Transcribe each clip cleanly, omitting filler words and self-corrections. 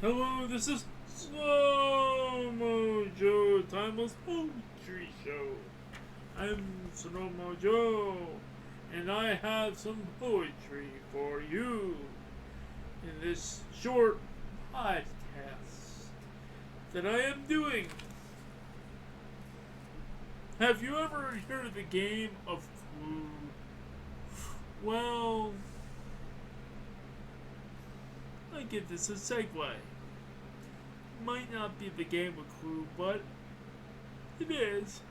Hello, this is Slo Mo Joe Timeless Poetry Show. I'm Slo Mo Joe, and I have some poetry for you in this short podcast that I am doing. Have you ever heard of the game of Clue? Well, I give this a segue. Might not be the game of Clue, but it is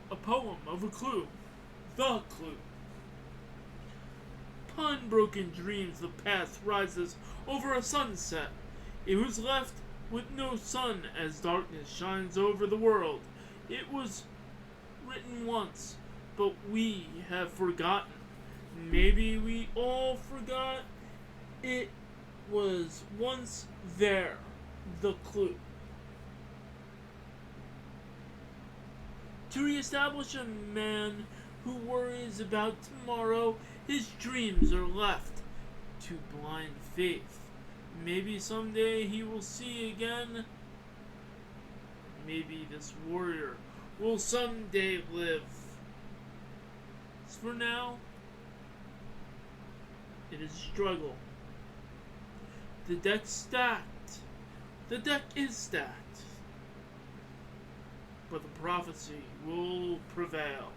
a poem of a clue. The clue. Pun-broken dreams, the past rises over a sunset. It was left with no sun as darkness shines over the world. It was written once, but we have forgotten. Maybe we all forgot. It was once there, the clue. To reestablish a man who worries about tomorrow, his dreams are left to blind faith. Maybe someday he will see again. Maybe this warrior will someday live. As for now, it is a struggle. The deck's stacked. The deck is stacked. But the prophecy will prevail.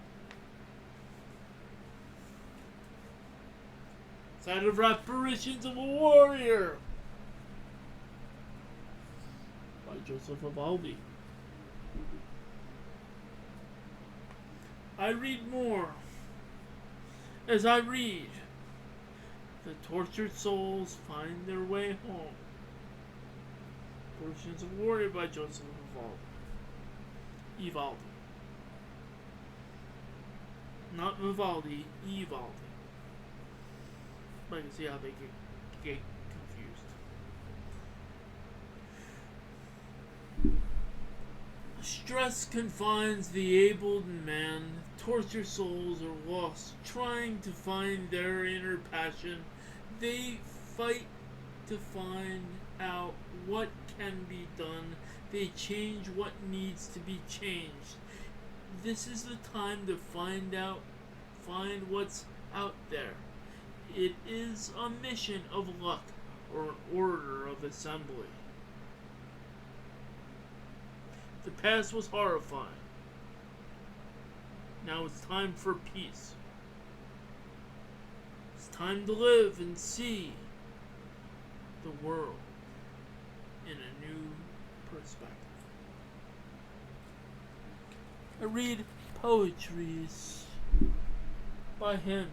Side of Apparitions of a Warrior by Joseph Campbell. I read more. As I read, the tortured souls find their way home. Portions of Warrior by Joseph Campbell. Not Vivaldi, Evaldi. But I can see how they get confused. Stress confines the abled man. Tortured souls are lost, trying to find their inner passion. They fight to find out what can be done. They change what needs to be changed. This is the time to find what's out there. It is a mission of luck or an order of assembly. The past was horrifying. Now it's time for peace. It's time to live and see the world in a new perspective. I read poetries by him,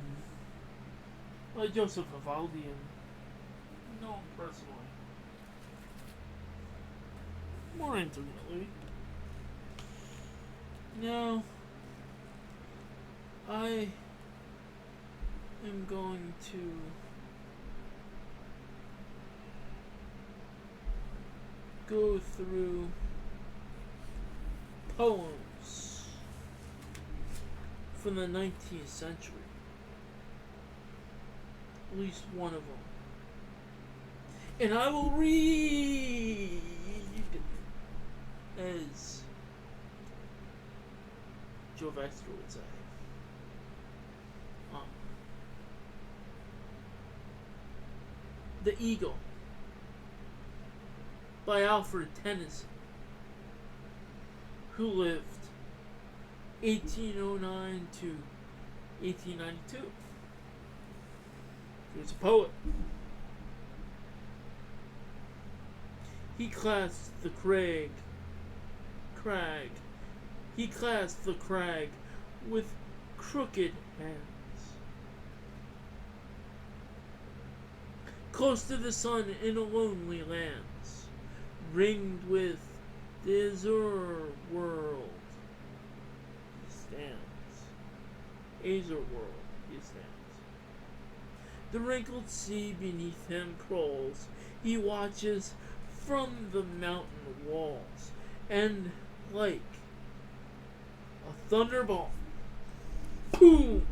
by Joseph Campbell, and know him personally. More intimately. Now, I am going to go through poems from the 19th century. At least one of them. And I will read as Joe Vexter would say. The Eagle by Alfred Tennyson, who lived 1809 to 1892. He was a poet. He clasped the crag. He clasped the crag with crooked hands. Close to the sun in a lonely lands, ringed with the azure world, he stands. Azure world, he stands. The wrinkled sea beneath him crawls. He watches from the mountain walls, and like a thunderbolt, boom,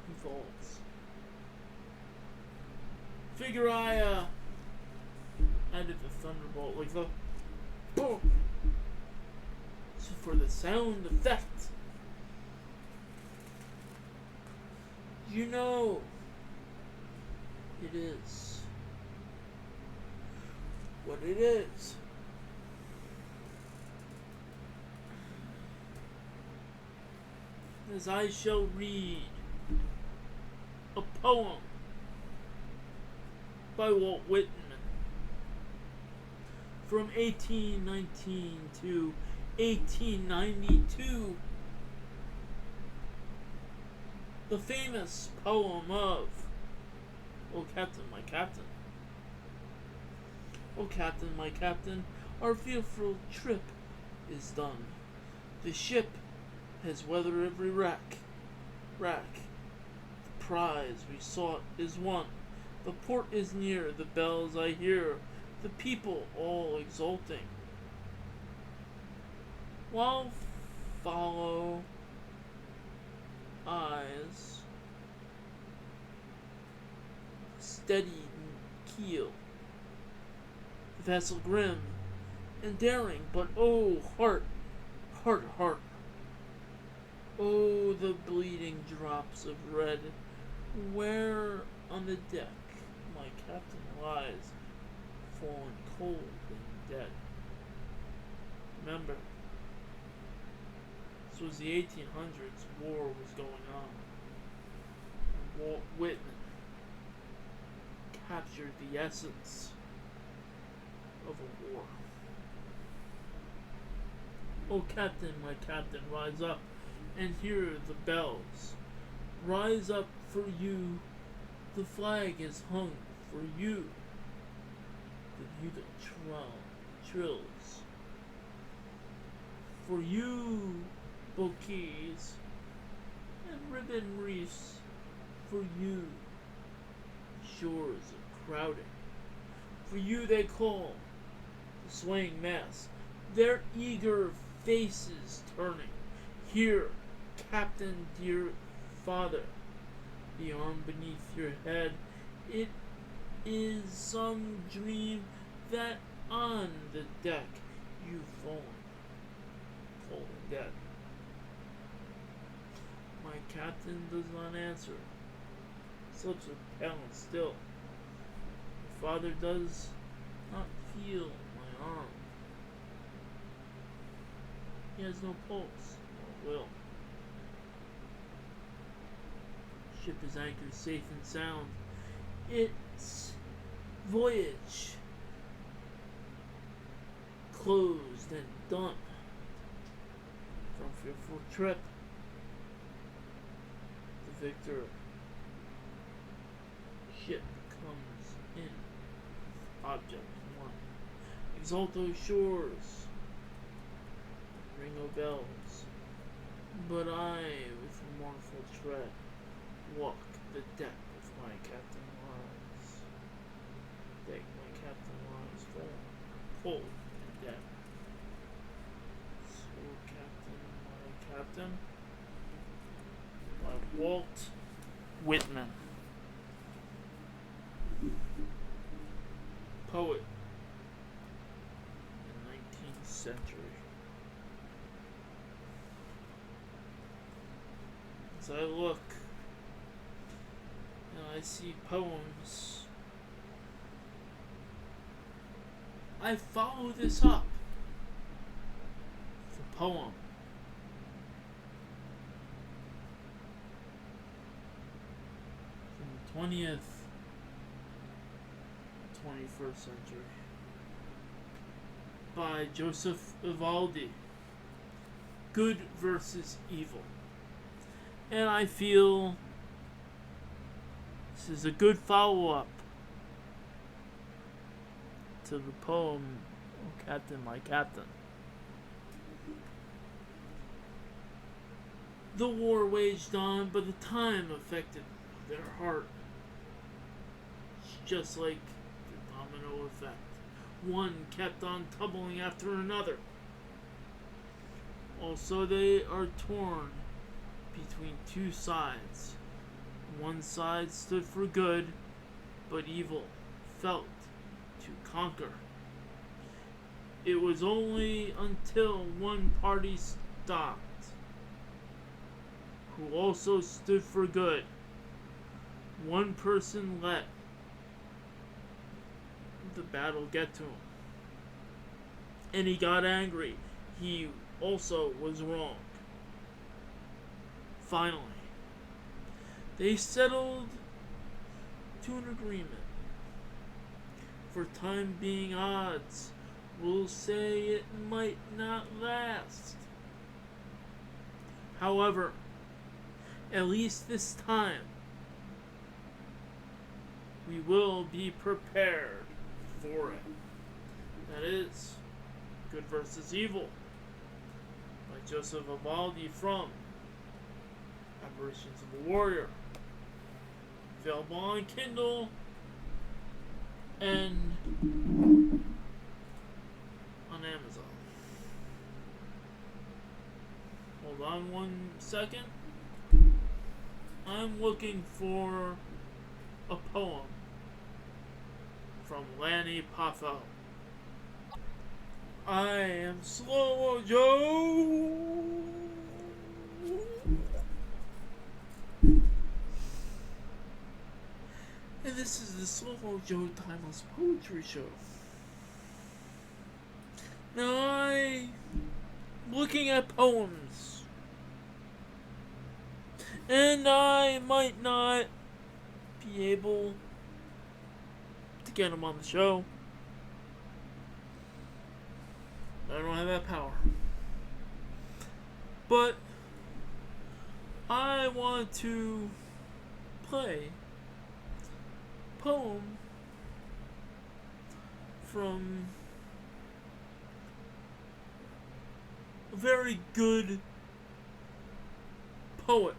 he falls. Figure I added the thunderbolt, like the boom, so for the sound effect. You know, it is what it is. As I shall read a poem by Walt Whitman from 1819 to 1892. The famous poem of "O Captain, my Captain." O Captain, my Captain, our fearful trip is done. The ship has weathered every rack. The prize we sought is won. The port is near, the bells I hear, the people all exulting. While follow eyes steady keel, the vessel grim and daring, but oh heart, oh the bleeding drops of red, where on the deck my captain lies, fallen cold and dead. Remember, this was the 1800s, war was going on, and Walt Whitman captured the essence of a war. Oh Captain, my Captain, rise up and hear the bells. Rise up, for you the flag is hung, for you the bugle trills, for you bouquets and ribbon wreaths, for you shores are crowding, for you they call the swaying mass, their eager faces turning. Here, Captain, dear father, the arm beneath your head, it is some dream that on the deck you've fallen cold and dead. My captain does not answer, slips are pale and still. My father does not feel my arm. He has no pulse, no will. Ship is anchored safe and sound. Its voyage closed and done. From fearful trip, the victor ship comes in. Object one. Exalto shores, ring of bells, but I with mournful tread walk the deck with my captain lies. Deck my captain lies fallen, cold and dead. So Captain, my Captain, by Walt Whitman, poet in the 19th century. As I look and I see poems, I follow this up with a poem from the 20th, 21st century by Joseph Campbell, Good versus Evil. And I feel this is a good follow-up to the poem, "O Captain, my Captain." The war waged on, but the time affected their heart. It's just like the domino effect. One kept on tumbling after another. Also, they are torn between two sides. One side stood for good, but evil felt to conquer. It was only until one party stopped, who also stood for good. One person let the battle get to him, and he got angry. He also was wrong. Finally, they settled to an agreement. For time being, odds will say it might not last. However, at least this time, we will be prepared for it. That is, Good versus Evil by Joseph Campbell from Apparitions of a Warrior. Available on Kindle and on Amazon. Hold on one second. I'm looking for a poem from Lanny Poffo. I am Slo Mo Joe. And this is the Slo Mo Joe Timeless Poetry Show. Now I'm looking at poems, and I might not be able to get them on the show. I don't have that power. But I want to play a poem from a very good poet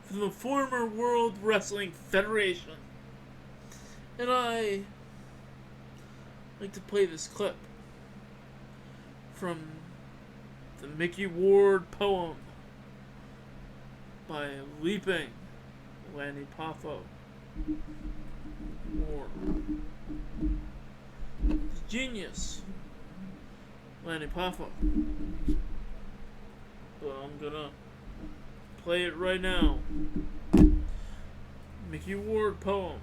from the former World Wrestling Federation. And I like to play this clip from the Mickey Ward poem by Leaping Lanny Poffo Ward. The genius Lanny Poffo. But I'm gonna play it right now. Mickey Ward poem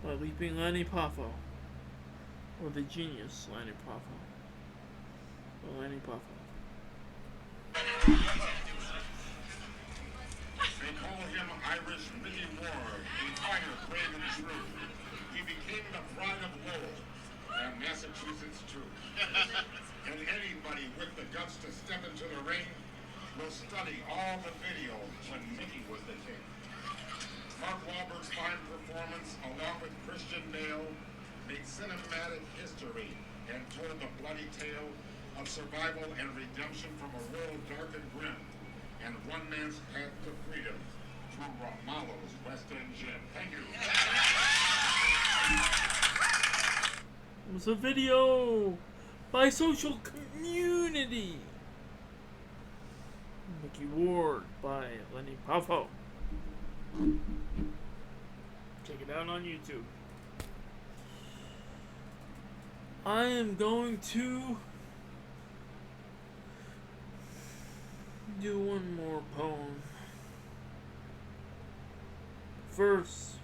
by Leaping Lanny Poffo. Or the genius Lanny Poffo. Or Lanny Poffo. They call him Irish Mickey Ward, a fighter brave and true. He became the pride of Lowell and Massachusetts too. And anybody with the guts to step into the ring will study all the video when Mickey was the king. Mark Wahlberg's fine performance, along with Christian Bale, made cinematic history and told the bloody tale of survival and redemption from a world dark and grim, and one man's path to freedom through Ramallo's West End Gym. Thank you. It was a video by Social Community. Mickey Ward by Lanny Poffo. Check it out on YouTube. I am going to do one more poem. First,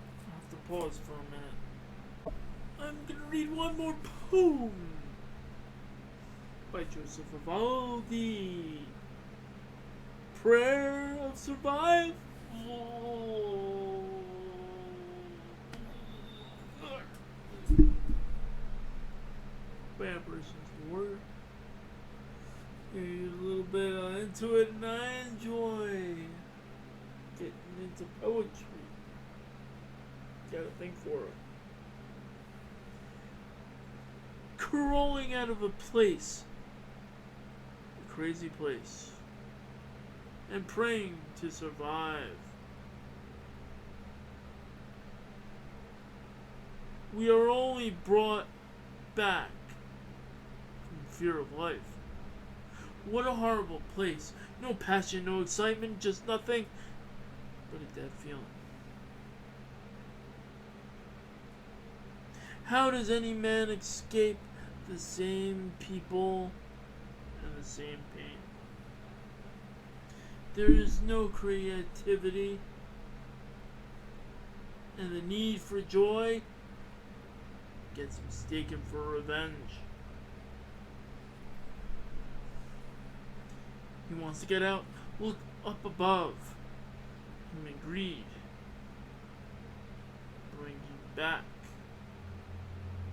I have to pause for a minute. I'm gonna read one more poem by Joseph Campbell. Prayer of Survival. By Apparitions of Warrior. Get a little bit into it, and I enjoy getting into poetry. Gotta think for it. Crawling out of a place, a crazy place, and praying to survive. We are only brought back from fear of life. What a horrible place. No passion, no excitement, just nothing. but a dead feeling. How does any man escape the same people and the same pain? There is no creativity, and the need for joy gets mistaken for revenge. He wants to get out, look up above. Human greed brings you back,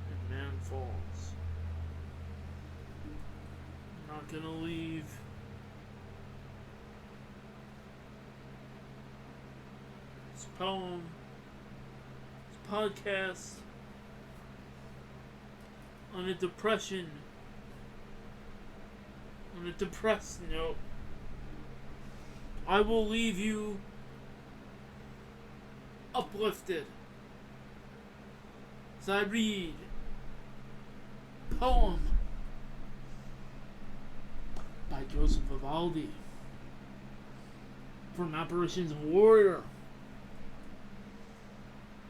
and man falls. I'm not gonna leave this poem, this podcast on a depressed note. I will leave you uplifted as I read poem by Joseph Vivaldi from Apparitions of a Warrior.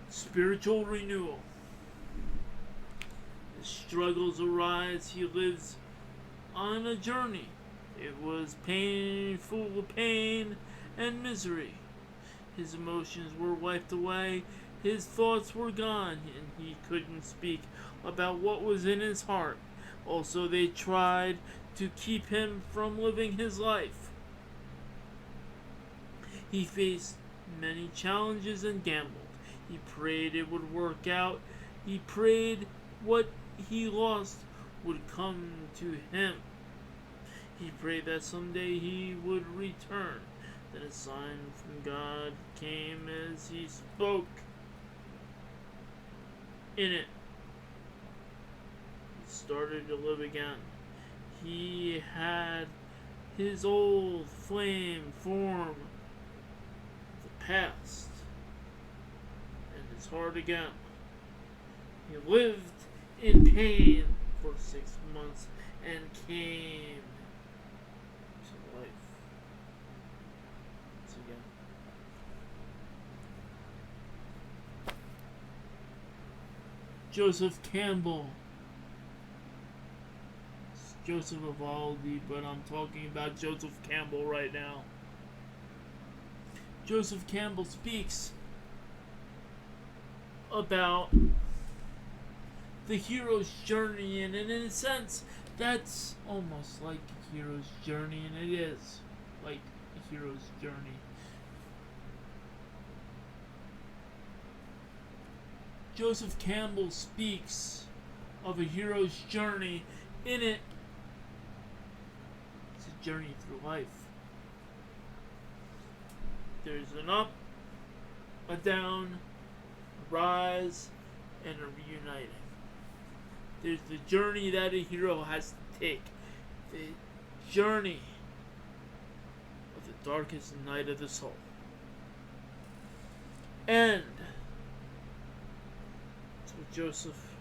Spiritual renewal. As struggles arise, he lives on a journey. It was full of pain and misery. His emotions were wiped away, his thoughts were gone, and he couldn't speak about what was in his heart. Also, they tried to keep him from living his life. He faced many challenges and gambled. He prayed it would work out. He prayed what he lost would come to him. He prayed that someday he would return. Then a sign from God came as he spoke. In it, he started to live again. He had his old flame form the past and his heart again. He lived in pain for 6 months and came to life once again. Joseph Campbell. It's Joseph Vivaldi, but I'm talking about Joseph Campbell right now. Joseph Campbell speaks about the hero's journey, and in a sense, that's almost like a hero's journey, and it is like a hero's journey. Joseph Campbell speaks of a hero's journey. In it, it's a journey through life. There's an up, a down, a rise, and a reuniting. There's the journey that a hero has to take. The journey of the darkest night of the soul. And that's what Joseph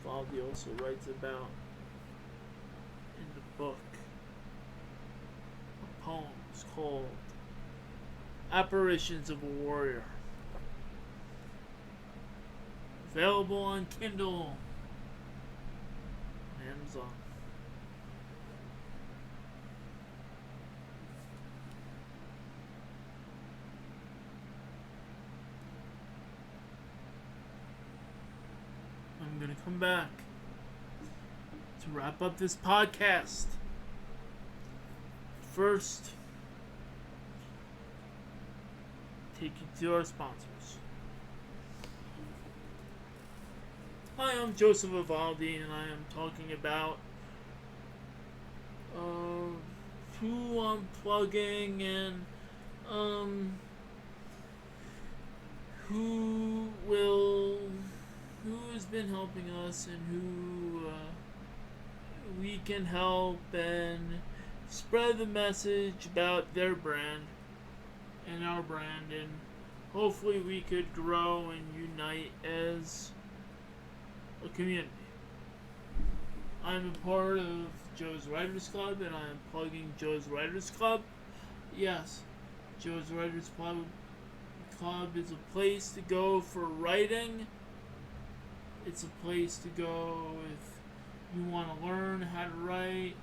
Vivaldi also writes about in the book of poems called Apparitions of a Warrior. Available on Kindle and Amazon. I'm going to come back to wrap up this podcast. First, take you to our sponsors. Hi, I'm Joseph Vivaldi, and I am talking about who I'm plugging and who has been helping us and who we can help and spread the message about their brand and our brand, and hopefully we could grow and unite as a community. I'm a part of Joe's Writers Club, and I am plugging Joe's Writers Club. Yes, Joe's Writers Club is a place to go for writing. It's a place to go if you want to learn how to write.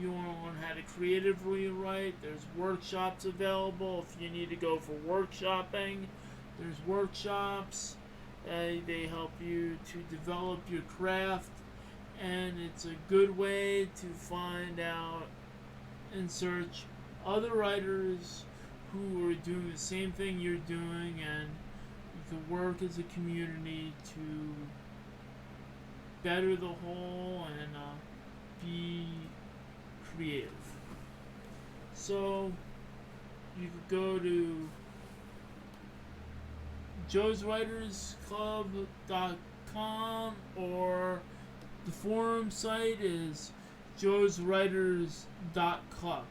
You want to learn how to creatively write. There's workshops available if you need to go for workshopping. There's workshops. They help you to develop your craft, and it's a good way to find out and search other writers who are doing the same thing you're doing, and you can work as a community to better the whole and be creative. So you could go to joeswritersclub.com, or the forum site is joeswriters.club.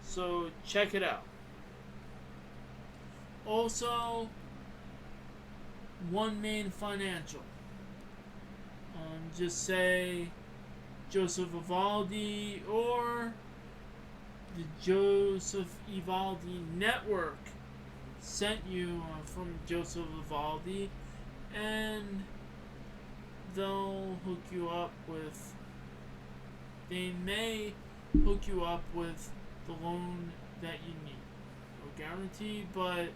So check it out. Also, One Main Financial. Just say Joseph Evaldi or the Joseph Evaldi Network sent you from Joseph Evaldi, and they'll hook you up with, they may hook you up with the loan that you need. No guarantee, but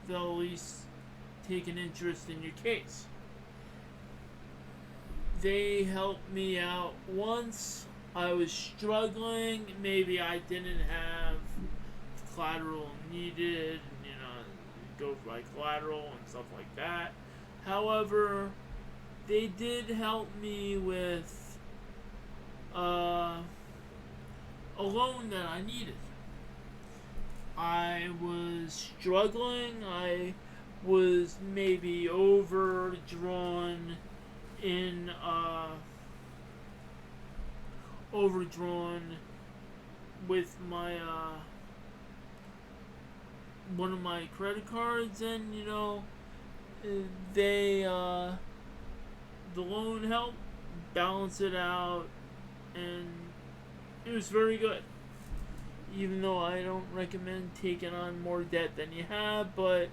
they'll at least take an interest in your case. They helped me out once. I was struggling. Maybe I didn't have the collateral needed, go by collateral and stuff like that. However, they did help me with a loan that I needed. I was struggling. I was maybe overdrawn with my one of my credit cards, and they the loan helped balance it out, and it was very good. Even though I don't recommend taking on more debt than you have, but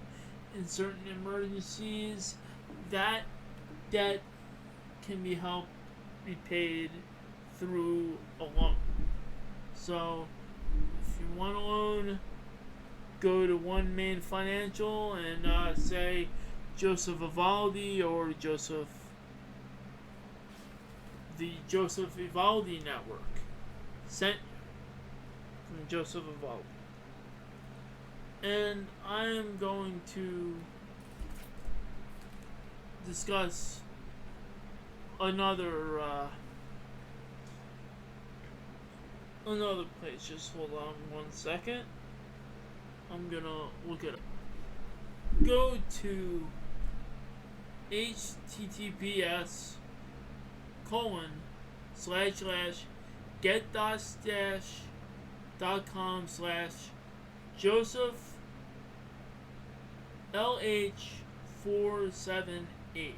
in certain emergencies, that debt can be helped repaid through a loan. So if you want a loan, go to One Main Financial and say Joseph Evaldi or the Joseph Evaldi Network sent you from Joseph Evaldi. And I am going to discuss another place. Just hold on 1 second. I'm gonna look it up. Go to https://get-.com/Joseph LH478.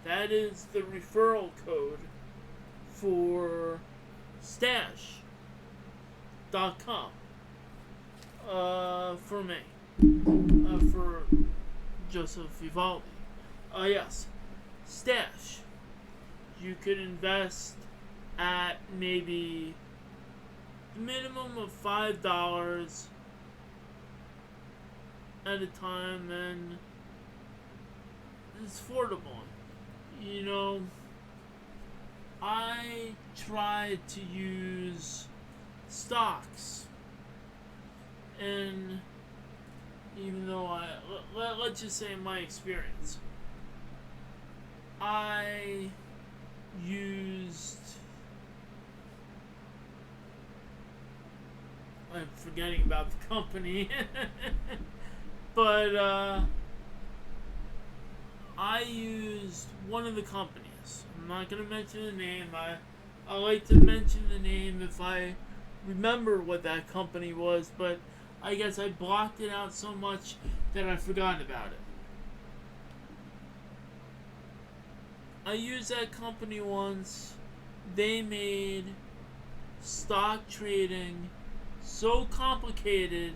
That is the referral code for stash.com. For me. For Joseph Evaldi. Yes. Stash. You could invest at maybe the minimum of $5 at a time, and it's affordable. I try to use stocks, and even though let's just say in my experience, I'm forgetting about the company, but I used one of the companies. I'm not going to mention the name. I like to mention the name if I remember what that company was, but I guess I blocked it out so much that I forgot about it. I used that company once. They made stock trading so complicated,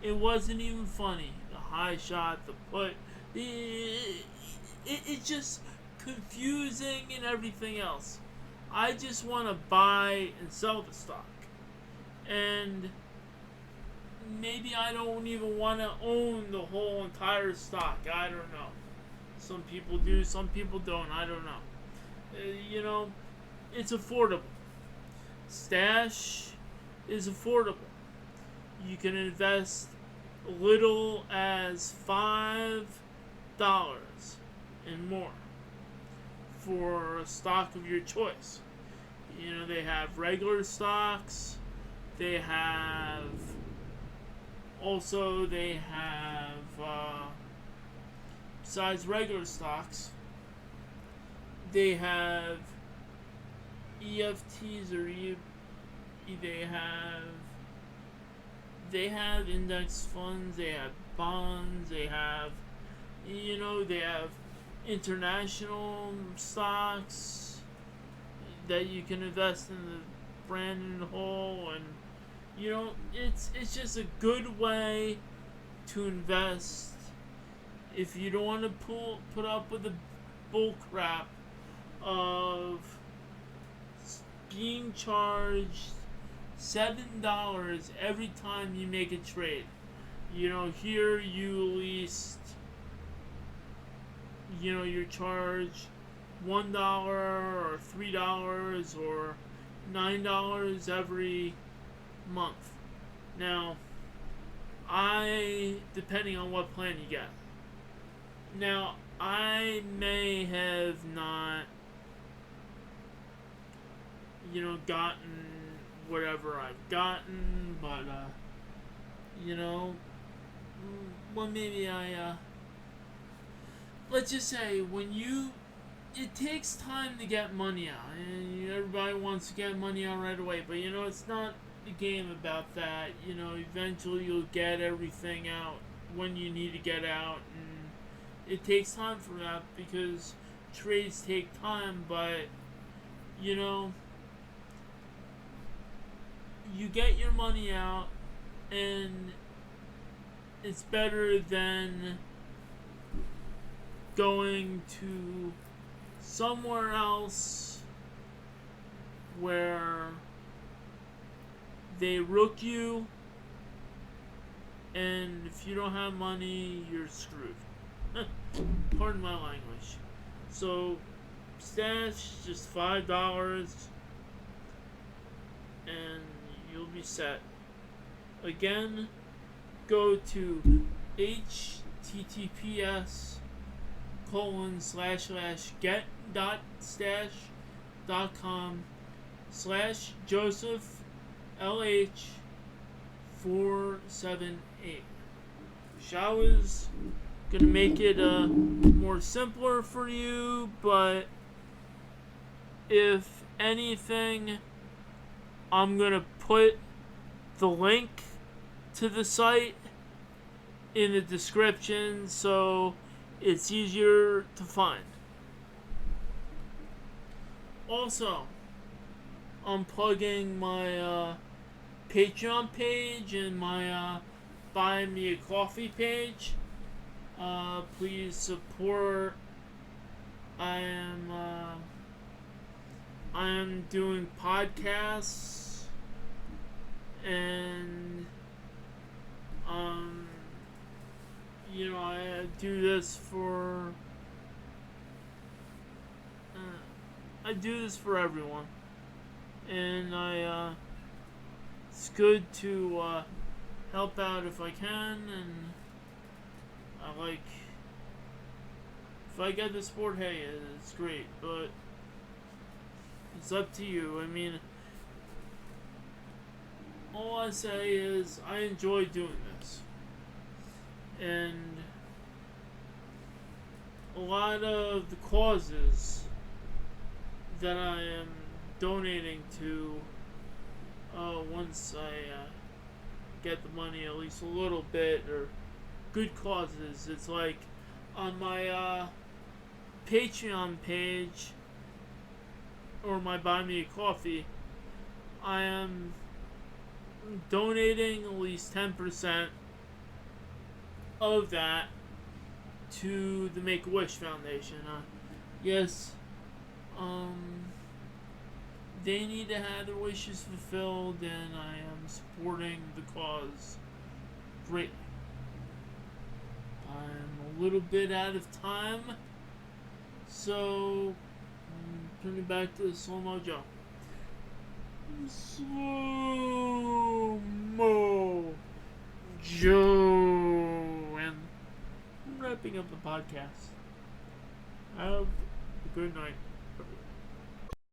it wasn't even funny. The high shot, the put, it's just confusing and everything else. I just want to buy and sell the stock. And maybe I don't even want to own the whole entire stock. I don't know. Some people do, some people don't. I don't know. It's affordable. Stash is affordable. You can invest little as $5 and more for a stock of your choice. They have regular stocks. They have besides regular stocks, they have EFTs they have index funds, they have bonds, they have international stocks that you can invest in the brand and whole, and it's just a good way to invest if you don't want to put up with the bull crap of being charged $7 every time you make a trade. Here you at least you're charged $1 or $3 or $9 every month. Now, depending on what plan you get. Now, I may have not, gotten whatever I've gotten, but, well, maybe let's just say it takes time to get money out, and everybody wants to get money out right away, but, it's not the game about that. Eventually you'll get everything out when you need to get out, and it takes time for that because trades take time, but, you get your money out, and it's better than going to somewhere else where they rook you, and if you don't have money, you're screwed. Pardon my language. So, stash just $5, and you'll be set. Again, go to https://get.stash.com/Joseph LH478. I was gonna make it more simpler for you, but if anything, I'm gonna put the link to the site in the description so it's easier to find. Also, I'm plugging my Patreon page and my Buy Me a Coffee page. Please support. I am doing podcasts, and I do this for everyone, and it's good to help out if I can, and if I get the support, hey, it's great, but it's up to you. I mean, all I say is I enjoy doing this, and a lot of the causes that I am donating to, once I get the money, at least a little bit, or good causes. It's like on my Patreon page or my Buy Me a Coffee, I am donating at least 10% of that to the Make-A-Wish Foundation. Yes, they need to have their wishes fulfilled, and I am supporting the cause greatly. I'm a little bit out of time, so turn it back to Slo Mo Joe. Slo Mo Joe, and I'm wrapping up the podcast. Have a good night.